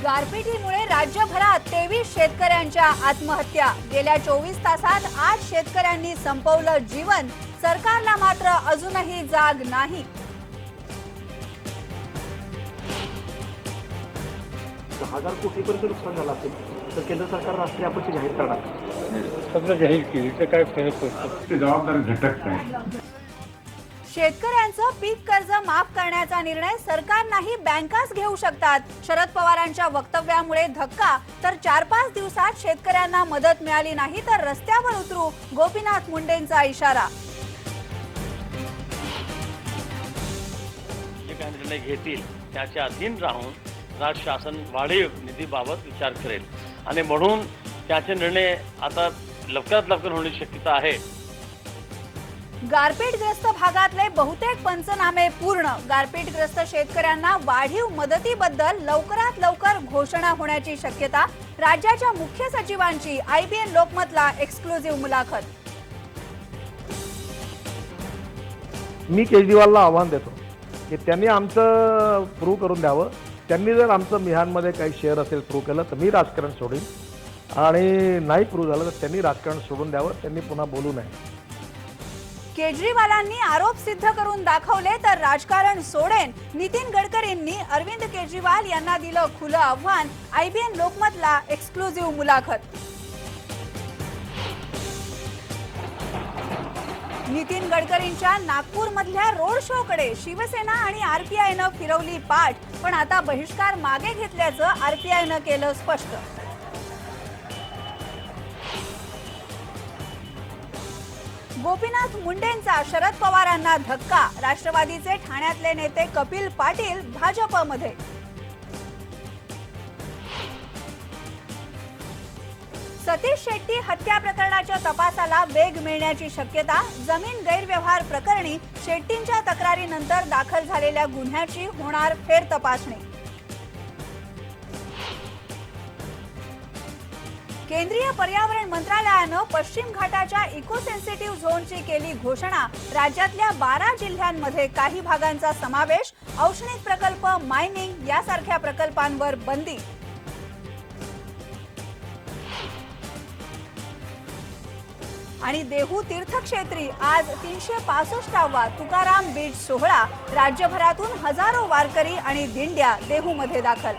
गारपिटीमुळे राज्यभरात 23 शेतकऱ्यांच्या आत्महत्या। गेल्या 24 तासात 8 शेतकऱ्यांनी संपवलं जीवन। सरकारला मात्र अजूनही जाग नाही। 10,000 कोटीपर्यंत नुकसान झालं असेल तर केंद्र सरकार राष्ट्रीय आपत्ती जाहीर करणार। सगळं जाहीर केली तर काय फरक पडतो? ते जबाबदारी घटक नाही। शेतकऱ्यांचं पीक कर्ज माफ करण्याचा निर्णय सरकारनाही बँकाच घेऊ शकतात। शरद पवारांच्या वक्तव्यामुळे धक्का, तर 4-5 दिवसात शेतकऱ्यांना मदत मिळाली नाही तर रस्त्यावर उतरू, गोपीनाथ मुंडेंचा इशारा। जे काही निर्णय घेतील त्याच्या अधीन राहून राज्य शासन वाढीव निधीबाबत विचार करेल आणि म्हणून त्याचे निर्णय आता लवकरात लवकर होण्याची शक्यता आहे। गारपीटग्रस्त भागातले बहुतेक पंचनामे पूर्ण। गारपीटग्रस्त शेतकऱ्यांना वाढीव मदतीबद्दल लवकरात लवकर घोषणा होण्याची शक्यता। राज्याच्या मुख्य सचिवांची IBN लोकमतला एक्सक्लुझिव्ह मुलाखत। मी केजरीवालला आव्हान देतो की त्यांनी आमचं प्रूव्ह करून द्यावं। त्यांनी जर आमचं मिहानमध्ये काही शेअर असेल प्रूव्ह केलं तर मी राजकारण सोडीन, आणि नाही प्रूव्ह झालं तर त्यांनी राजकारण सोडून द्यावं, त्यांनी पुन्हा बोलू नये। केजरीवालांनी आरोप सिद्ध करून दाखवले तर राजकारण सोडेन। नितीन गडकरींनी अरविंद केजरीवाल यांना दिलं खुलं आव्हान। IBN लोकमतला एक्सक्लुझिव्ह मुलाखत। नितीन गडकरींच्या नागपूरमधल्या रोड शोकडे शिवसेना आणि RPIनं फिरवली पाठ, पण आता बहिष्कार मागे घेतल्याचं RPIनं केलं स्पष्ट। गोपीनाथ मुंडेंचा शरद पवारांना धक्का। राष्ट्रवादीचे ठाण्यातले नेते कपिल पाटील भाजपमध्ये। सतीश शेट्टी हत्या प्रकरणाच्या तपासाला वेग मिळण्याची शक्यता। जमीन गैरव्यवहार प्रकरणी शेट्टींच्या तक्रारीनंतर दाखल झालेल्या गुन्ह्याची होणार फेरतपासणी। केंद्रीय पर्यावरण मंत्रालयानं पश्चिम घाटाच्या इको सेन्सिटिव्ह झोनची केली घोषणा। राज्यातल्या 12 जिल्ह्यांमध्ये काही भागांचा समावेश। औष्णिक प्रकल्प, मायनिंग यासारख्या प्रकल्पांवर बंदी। आणि देहू तीर्थक्षेत्री आज 365वा तुकाराम बीज सोहळा। राज्यभरातून हजारो वारकरी आणि दिंड्या देहूमध्ये दाखल।